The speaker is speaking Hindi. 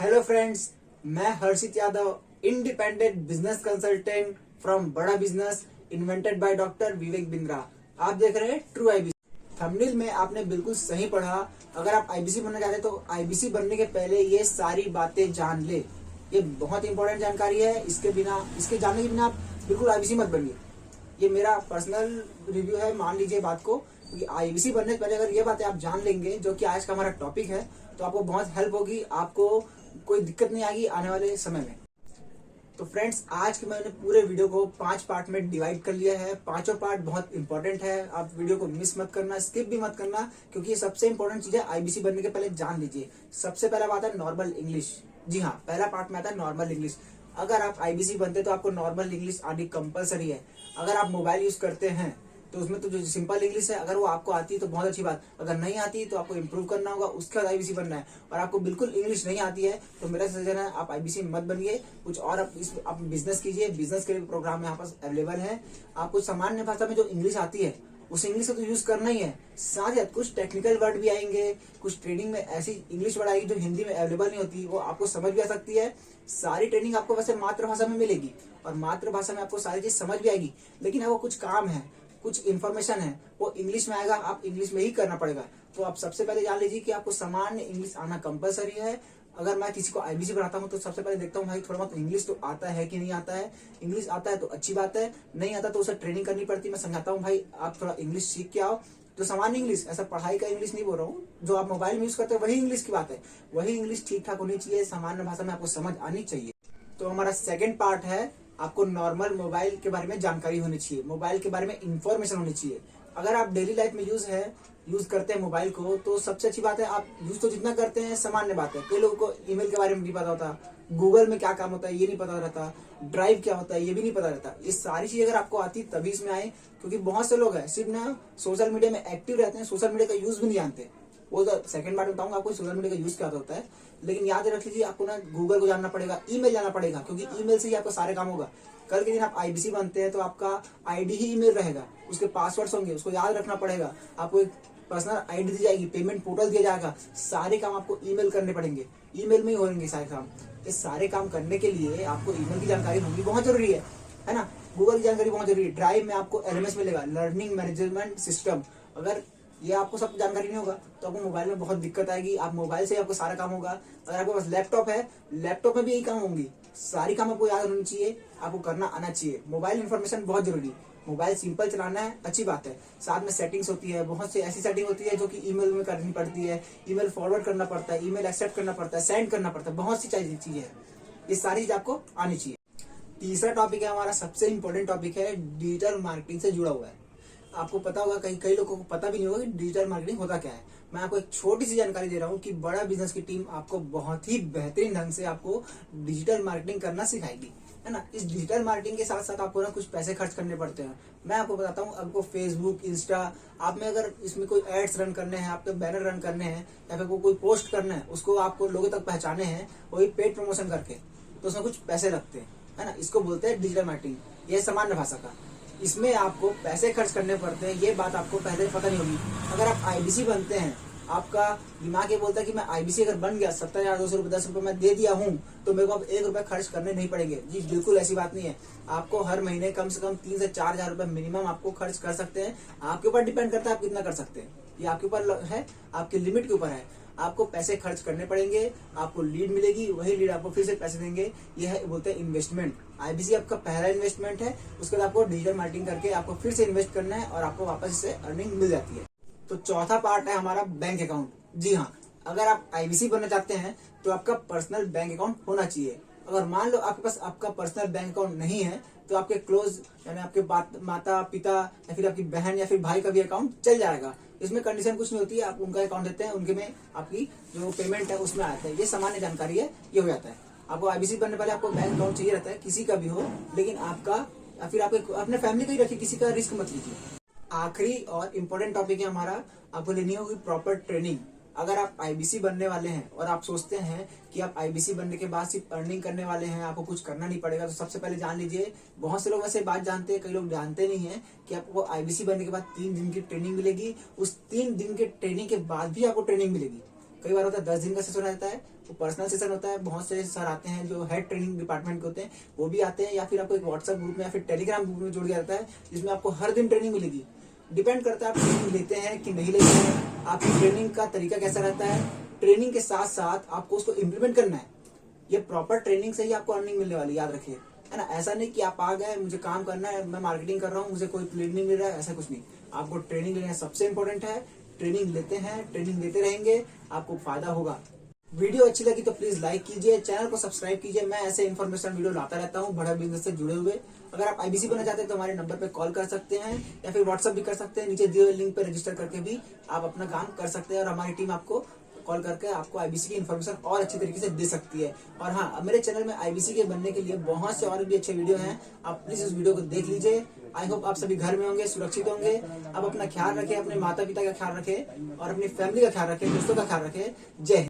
हेलो फ्रेंड्स, मैं Harshit Yadav, independent business consultant from Bada business, invented by doctor Vivek Bindra. आप देख रहे हैं ट्रू आईबीसी। थंबनेल में आपने बिल्कुल सही पढ़ा। अगर आप आईबीसी बनना चाहते हैं तो आईबीसी बनने के पहले ये सारी बातें जान ले। ये बहुत इंपॉर्टेंट जानकारी है। इसके जानने के बिना आप बिल्कुल आईबीसी मत बनिए। ये मेरा पर्सनल रिव्यू है, मान लीजिए बात को, क्योंकि आईबीसी बनने से पहले अगर ये बातें आप जान लेंगे, जो कि आज का हमारा टॉपिक है, तो आपको बहुत हेल्प होगी। आपको कोई दिक्कत नहीं आएगी आने वाले समय में। तो फ्रेंड्स, आज के मैंने पूरे वीडियो को 5 पार्ट में डिवाइड कर लिया है। पांचों पार्ट बहुत इंपॉर्टेंट है। आप वीडियो को मिस मत करना, स्किप भी मत करना, क्योंकि ये सबसे इंपॉर्टेंट चीज है। आईबीसी बनने के पहले जान लीजिए। सबसे पहला बात है नॉर्मल इंग्लिश। जी हाँ, पहला पार्ट में आता है नॉर्मल इंग्लिश। अगर आप आईबीसी बनते तो आपको नॉर्मल इंग्लिश आनी कंपलसरी है। अगर आप मोबाइल यूज करते हैं तो उसमें तो जो सिंपल इंग्लिश है, अगर वो आपको आती है तो बहुत अच्छी बात। अगर नहीं आती तो आपको इम्प्रूव करना होगा, उसके बाद आईबीसी बनना है। और आपको बिल्कुल इंग्लिश नहीं आती है तो मेरा सजेशन है आप आईबीसी मत बनिए। कुछ और आप बिजनेस कीजिए। बिजनेस के प्रोग्राम यहाँ पास अवेलेबल है। आपको सामान्य भाषा में जो इंग्लिश आती है उस इंग्लिश को तो यूज करना ही है। साथ ही कुछ टेक्निकल वर्ड भी आएंगे, कुछ ट्रेनिंग में ऐसी इंग्लिश वर्ड आएगी जो हिंदी में अवेलेबल नहीं होती, वो आपको समझ भी आ सकती है। सारी ट्रेनिंग आपको वैसे मातृभाषा में मिलेगी और मातृभाषा में आपको सारी चीज समझ भी आएगी, लेकिन वो कुछ काम है, कुछ इन्फॉर्मेशन है, वो इंग्लिश में आएगा। आप इंग्लिश में ही करना पड़ेगा। तो आप सबसे पहले जान लीजिए कि आपको सामान्य इंग्लिश आना कंपलसरी है। अगर मैं किसी को आईबीसी बनाता हूँ तो सबसे पहले देखता हूँ भाई थोड़ा बहुत इंग्लिश तो आता है कि नहीं आता है। इंग्लिश आता है तो अच्छी बात है, नहीं आता तो उसे ट्रेनिंग करनी पड़ती है। मैं समझाता हूँ भाई आप थोड़ा इंग्लिश सीख के आओ। तो सामान्य इंग्लिश, ऐसा पढ़ाई का इंग्लिश नहीं बोल रहा हूँ, जो आप मोबाइल में यूज करते हैं वही इंग्लिश की बात है। वही इंग्लिश ठीक ठाक होनी चाहिए, सामान्य भाषा में आपको समझ आनी चाहिए। तो हमारा सेकंड पार्ट है, आपको नॉर्मल मोबाइल के बारे में जानकारी होनी चाहिए, मोबाइल के बारे में इंफॉर्मेशन होनी चाहिए। अगर आप डेली लाइफ में यूज करते हैं मोबाइल को, तो सबसे अच्छी बात है आप यूज तो जितना करते हैं सामान्य बात है। कई लोगों को ईमेल के बारे में नहीं पता होता, गूगल में क्या काम होता है ये नहीं पता रहता, ड्राइव क्या होता है ये भी नहीं पता रहता। ये सारी चीज अगर आपको आती तभी इसमें आए, क्योंकि बहुत से लोग हैं सिर्फ ना सोशल मीडिया में एक्टिव रहते हैं, सोशल मीडिया का यूज भी नहीं जानते। वो तो सेकंड पार्ट बताऊंगा आपको सोशल मीडिया का यूज क्या होता है। लेकिन याद रख लीजिए, आपको ना गूगल को जानना पड़ेगा, ईमेल जाना पड़ेगा, क्योंकि ईमेल से ही आपका सारे काम होगा। कल के दिन आप आईबीसी बनते हैं तो आपका आईडी ही ईमेल रहेगा, उसके पासवर्ड्स होंगे, उसको याद रखना पड़ेगा। आपको एक पर्सनल आईडी दी जाएगी, पेमेंट पोर्टल दिया जाएगा, सारे काम आपको ईमेल करने पड़ेंगे, ईमेल में ही होंगे सारे काम। ये सारे काम करने के लिए आपको ईमेल की जानकारी होगी, बहुत जरूरी है ना। गूगल की जानकारी बहुत जरूरी है। ड्राइव में आपको एलएमएस मिलेगा, लर्निंग मैनेजमेंट सिस्टम। अगर ये आपको सब जानकारी नहीं होगा तो आपको मोबाइल में बहुत दिक्कत आएगी। आप मोबाइल से ही आपको सारा काम होगा। अगर आपके पास लैपटॉप है, लैपटॉप में भी यही काम होंगी। सारी काम आपको याद होनी चाहिए, आपको करना आना चाहिए। मोबाइल इन्फॉर्मेशन बहुत जरूरी है। मोबाइल सिंपल चलाना है, अच्छी बात है। साथ में सेटिंग्स होती है, बहुत सी ऐसी सेटिंग होती है जो कि ईमेल में करनी पड़ती है। ईमेल फॉरवर्ड करना पड़ता है, ईमेल एक्सेप्ट करना पड़ता है, सेंड करना पड़ता है, बहुत सी चीजें हैं। ये सारी चीज आपको आनी चाहिए। तीसरा टॉपिक है हमारा, सबसे इंपॉर्टेंट टॉपिक है, डिजिटल मार्केटिंग से जुड़ा हुआ है। आपको पता होगा, कई लोगों को पता भी नहीं होगा कि डिजिटल मार्केटिंग होता क्या है। मैं आपको एक छोटी सी जानकारी दे रहा हूँ कि बड़ा बिजनेस की टीम आपको बहुत ही बेहतरीन ढंग से आपको डिजिटल मार्केटिंग करना सिखाएगी, है ना। इस डिजिटल मार्केटिंग के साथ साथ आपको ना कुछ पैसे खर्च करने पड़ते हैं। मैं आपको बताता हूँ, आपको फेसबुक, इंस्टा, आप में अगर इसमें कोई एड्स रन करने हैं, आपके बैनर रन करने हैं, या फिर कोई पोस्ट करना है, उसको आपको लोगों तक पहचाने हैं, वही पेड प्रमोशन करके, तो उसमें कुछ पैसे लगते हैं, है ना। इसको बोलते हैं डिजिटल मार्केटिंग। ये सामान्य भाषा का, इसमें आपको पैसे खर्च करने पड़ते हैं। ये बात आपको पहले पता नहीं होगी। अगर आप आईबीसी बनते हैं, आपका दिमाग ये बोलता है कि मैं आईबीसी अगर बन गया, 70,200 रुपए, 10 रुपए मैं दे दिया हूँ तो मेरे को अब 1 रुपए खर्च करने नहीं पड़ेंगे। जी बिल्कुल ऐसी बात नहीं है। आपको हर महीने कम से कम 3 से 4 हजार रुपए मिनिमम आपको खर्च कर सकते हैं। आपके ऊपर डिपेंड करता है आप कितना कर सकते हैं। ये आपके ऊपर है, आपके लिमिट के ऊपर है। आपको पैसे खर्च करने पड़ेंगे, आपको लीड मिलेगी, वही लीड आपको फिर से पैसे देंगे। ये है, बोलते हैं इन्वेस्टमेंट। आईबीसी आपका पहला इन्वेस्टमेंट है। उसके बाद आपको डिजिटल मार्केटिंग करके आपको फिर से इन्वेस्ट करना है और आपको वापस इससे अर्निंग मिल जाती है। तो चौथा पार्ट है हमारा बैंक अकाउंट। जी हाँ, अगर आप आईबीसी बनना चाहते हैं तो आपका पर्सनल बैंक अकाउंट होना चाहिए। अगर मान लो आपके पास आपका पर्सनल बैंक अकाउंट नहीं है तो आपके क्लोज, यानी आपके माता पिता या फिर आपकी बहन या फिर भाई का भी अकाउंट चल जाएगा। इसमें कंडीशन कुछ नहीं होती है। आप उनका अकाउंट देते हैं, उनके में आपकी जो पेमेंट है उसमें आता है। ये सामान्य जानकारी है, ये हो जाता है। आपको आईबीसी बनने पहले आपको बैंक अकाउंट चाहिए रहता है, किसी का भी हो, लेकिन आपका या फिर आपके अपने फैमिली का ही रखिए, किसी का रिस्क मत लीजिए। आखिरी और इम्पोर्टेंट टॉपिक है हमारा, आपको लेनी होगी प्रॉपर ट्रेनिंग। अगर आप आईबीसी बनने वाले हैं और आप सोचते हैं कि आप आईबीसी बनने के बाद सिर्फ अर्निंग करने वाले हैं, आपको कुछ करना नहीं पड़ेगा, तो सबसे पहले जान लीजिए, बहुत से लोग वैसे बात जानते हैं, कई लोग जानते नहीं है कि आपको आईबीसी बनने के बाद 3 दिन की ट्रेनिंग मिलेगी। उस 3 दिन के ट्रेनिंग के बाद भी आपको ट्रेनिंग मिलेगी। कई बार होता है 10 दिन का सेशन रहता है, वो पर्सनल सेशन होता है। बहुत से सर आते हैं जो हेड ट्रेनिंग डिपार्टमेंट के होते हैं, वो भी आते हैं, या फिर आपको एक व्हाट्सएप ग्रुप में या फिर टेलीग्राम ग्रुप में जोड़ दिया जाता है, जिसमें आपको हर दिन ट्रेनिंग मिलेगी। डिपेंड करता है आप ट्रेनिंग लेते हैं कि नहीं लेते हैं, आपकी ट्रेनिंग का तरीका कैसा रहता है। ट्रेनिंग के साथ साथ आपको उसको इम्प्लीमेंट करना है। ये प्रॉपर ट्रेनिंग से ही आपको अर्निंग मिलने वाली, याद रखिए, है ना। ऐसा नहीं कि आप आ गए, मुझे काम करना है, मैं मार्केटिंग कर रहा हूँ, मुझे कोई प्लेट नहीं मिल रहा है, ऐसा कुछ नहीं। आपको ट्रेनिंग लेना सबसे इंपॉर्टेंट है। ट्रेनिंग लेते हैं, ट्रेनिंग लेते रहेंगे, आपको फायदा होगा। वीडियो अच्छी लगी तो प्लीज लाइक कीजिए, चैनल को सब्सक्राइब कीजिए। मैं ऐसे इन्फॉर्मेशन वीडियो लाता रहता हूँ बड़ा बिजनेस से जुड़े हुए। अगर आप आईबीसी बनना चाहते हैं तो हमारे नंबर पे कॉल कर सकते हैं, या फिर व्हाट्सएप भी कर सकते हैं। नीचे दिए हुए लिंक पे रजिस्टर करके भी आप अपना काम कर सकते हैं, और हमारी टीम आपको कॉल करके आपको आईबीसी की इन्फॉर्मेशन और अच्छी तरीके से दे सकती है। और हाँ, मेरे चैनल में आईबीसी के बनने के लिए बहुत से और भी अच्छे वीडियो हैं, आप प्लीज इस वीडियो को देख लीजिए। आई होप आप सभी घर में होंगे, सुरक्षित होंगे। आप अपना ख्याल रखें, अपने माता पिता का ख्याल रखें, और अपनी फैमिली का ख्याल रखें, दोस्तों का ख्याल रखें। जय हिंद।